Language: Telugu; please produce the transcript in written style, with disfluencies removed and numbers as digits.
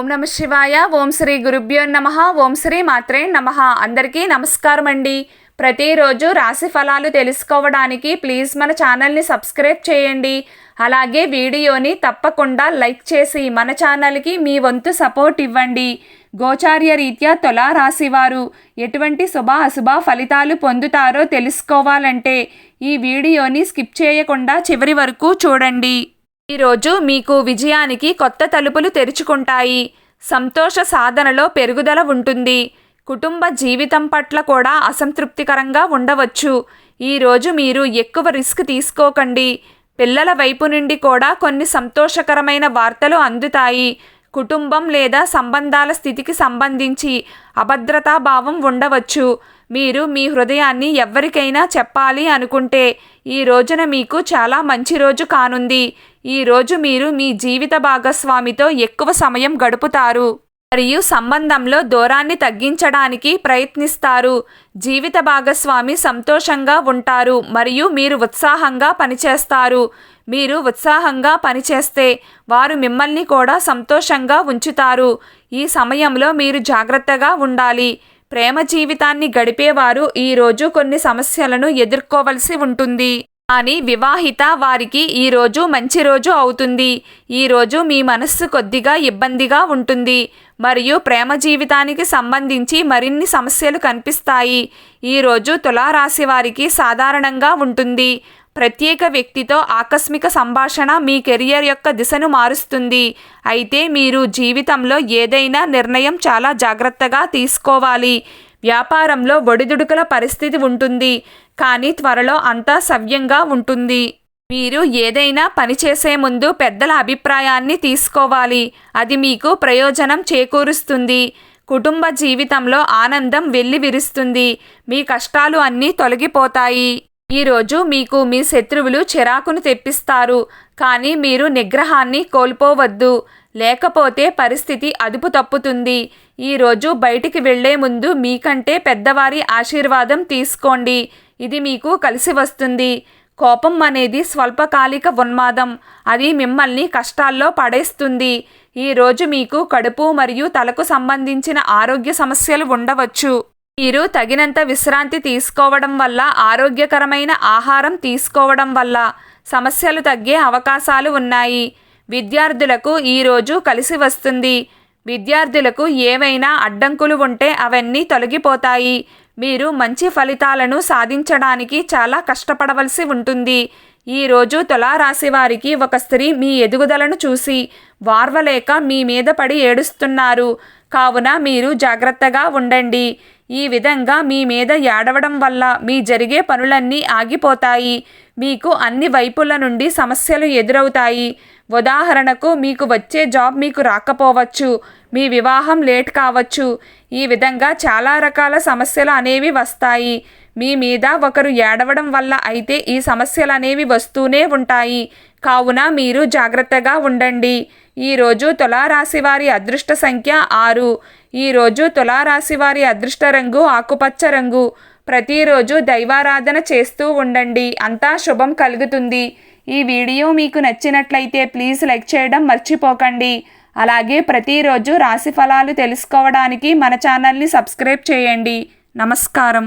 ఓం నమ శివాయ. ఓం శ్రీ గురుభ్యో నమః. ఓం శ్రీ మాత్రే నమః. అందరికీ నమస్కారం అండి. ప్రతిరోజు రాశి ఫలాలు తెలుసుకోవడానికి ప్లీజ్ మన ఛానల్ని సబ్స్క్రైబ్ చేయండి. అలాగే వీడియోని తప్పకుండా లైక్ చేసి మన ఛానల్కి మీ వంతు సపోర్ట్ ఇవ్వండి. గోచార్య రీత్యా తులా రాశివారు ఎటువంటి శుభ అశుభ ఫలితాలు పొందుతారో తెలుసుకోవాలంటే ఈ వీడియోని స్కిప్ చేయకుండా చివరి వరకు చూడండి. ఈరోజు మీకు విజయానికి కొత్త తలుపులు తెరుచుకుంటాయి. సంతోష సాధనలో పెరుగుదల ఉంటుంది. కుటుంబ జీవితం పట్ల కూడా అసంతృప్తికరంగా ఉండవచ్చు. ఈరోజు మీరు ఎక్కువ రిస్క్ తీసుకోకండి. పిల్లల వైపు నుండి కూడా కొన్ని సంతోషకరమైన వార్తలు అందుతాయి. కుటుంబం లేదా సంబంధాల స్థితికి సంబంధించి అభద్రతా భావం ఉండవచ్చు. మీరు మీ హృదయాన్ని ఎవరికైనా చెప్పాలి అనుకుంటే ఈ రోజున మీకు చాలా మంచి రోజు కానుంది. ఈ రోజు మీరు మీ జీవిత భాగస్వామితో ఎక్కువ సమయం గడుపుతారు మరియు సంబంధంలో దూరాన్ని తగ్గించడానికి ప్రయత్నిస్తారు. జీవిత భాగస్వామి సంతోషంగా ఉంటారు మరియు మీరు ఉత్సాహంగా పనిచేస్తారు. మీరు ఉత్సాహంగా పనిచేస్తే వారు మిమ్మల్ని కూడా సంతోషంగా ఉంచుతారు. ఈ సమయంలో మీరు జాగ్రత్తగా ఉండాలి. ప్రేమ జీవితాన్ని గడిపేవారు ఈరోజు కొన్ని సమస్యలను ఎదుర్కోవలసి ఉంటుంది. కానీ వివాహిత వారికి ఈరోజు మంచి రోజు అవుతుంది. ఈరోజు మీ మనస్సు కొద్దిగా ఇబ్బందిగా ఉంటుంది మరియు ప్రేమ జీవితానికి సంబంధించి మరిన్ని సమస్యలు కనిపిస్తాయి. ఈరోజు తులారాశి వారికి సాధారణంగా ఉంటుంది. ప్రత్యేక వ్యక్తితో ఆకస్మిక సంభాషణ మీ కెరియర్ యొక్క దిశను మారుస్తుంది. అయితే మీరు జీవితంలో ఏదైనా నిర్ణయం చాలా జాగ్రత్తగా తీసుకోవాలి. వ్యాపారంలో ఒడిదుడుకుల పరిస్థితి ఉంటుంది, కానీ త్వరలో అంతా సవ్యంగా ఉంటుంది. మీరు ఏదైనా పని చేసే ముందు పెద్దల అభిప్రాయాన్ని తీసుకోవాలి. అది మీకు ప్రయోజనం చేకూరుస్తుంది. కుటుంబ జీవితంలో ఆనందం వెల్లివిరుస్తుంది. మీ కష్టాలు అన్నీ తొలగిపోతాయి. ఈరోజు మీకు మీ శత్రువులు చిరాకును తెప్పిస్తారు, కానీ మీరు నిగ్రహాన్ని కోల్పోవద్దు, లేకపోతే పరిస్థితి అదుపు తప్పుతుంది. ఈరోజు బయటికి వెళ్లే ముందు మీకంటే పెద్దవారి ఆశీర్వాదం తీసుకోండి. ఇది మీకు కలిసి వస్తుంది. కోపం అనేది స్వల్పకాలిక ఉన్మాదం. అది మిమ్మల్ని కష్టాల్లో పడేస్తుంది. ఈరోజు మీకు కడుపు మరియు తలకు సంబంధించిన ఆరోగ్య సమస్యలు ఉండవచ్చు. మీరు తగినంత విశ్రాంతి తీసుకోవడం వల్ల, ఆరోగ్యకరమైన ఆహారం తీసుకోవడం వల్ల సమస్యలు తగ్గే అవకాశాలు ఉన్నాయి. విద్యార్థులకు ఈరోజు కలిసి వస్తుంది. విద్యార్థులకు ఏవైనా అడ్డంకులు ఉంటే అవన్నీ తొలగిపోతాయి. మీరు మంచి ఫలితాలను సాధించడానికి చాలా కష్టపడవలసి ఉంటుంది. ఈరోజు తులారాశి వారికి ఒక స్త్రీ మీ ఎదుగుదలను చూసి వార్వలేక మీ మీద పడి ఏడుస్తున్నారు. కావున మీరు జాగ్రత్తగా ఉండండి. ఈ విధంగా మీ మీద ఏడవడం వల్ల మీ జరిగే పనులన్నీ ఆగిపోతాయి. మీకు అన్ని వైపుల నుండి సమస్యలు ఎదురవుతాయి. ఉదాహరణకు మీకు వచ్చే జాబ్ మీకు రాకపోవచ్చు. మీ వివాహం లేట్ కావచ్చు. ఈ విధంగా చాలా రకాల సమస్యలు అనేవి వస్తాయి. మీ మీద ఒకరు ఏడవడం వల్ల అయితే ఈ సమస్యలు అనేవి వస్తూనే ఉంటాయి. కావున మీరు జాగ్రత్తగా ఉండండి. ఈరోజు తులారాశి వారి అదృష్ట సంఖ్య 6. ఈరోజు తులారాశి వారి అదృష్ట రంగు ఆకుపచ్చ రంగు. ప్రతిరోజు దైవారాధన చేస్తూ ఉండండి. అంతా శుభం కలుగుతుంది. ఈ వీడియో మీకు నచ్చినట్లయితే ప్లీజ్ లైక్ చేయడం మర్చిపోకండి. అలాగే ప్రతిరోజు రాశి ఫలాలు తెలుసుకోవడానికి మన ఛానల్ని సబ్స్క్రైబ్ చేయండి. నమస్కారం.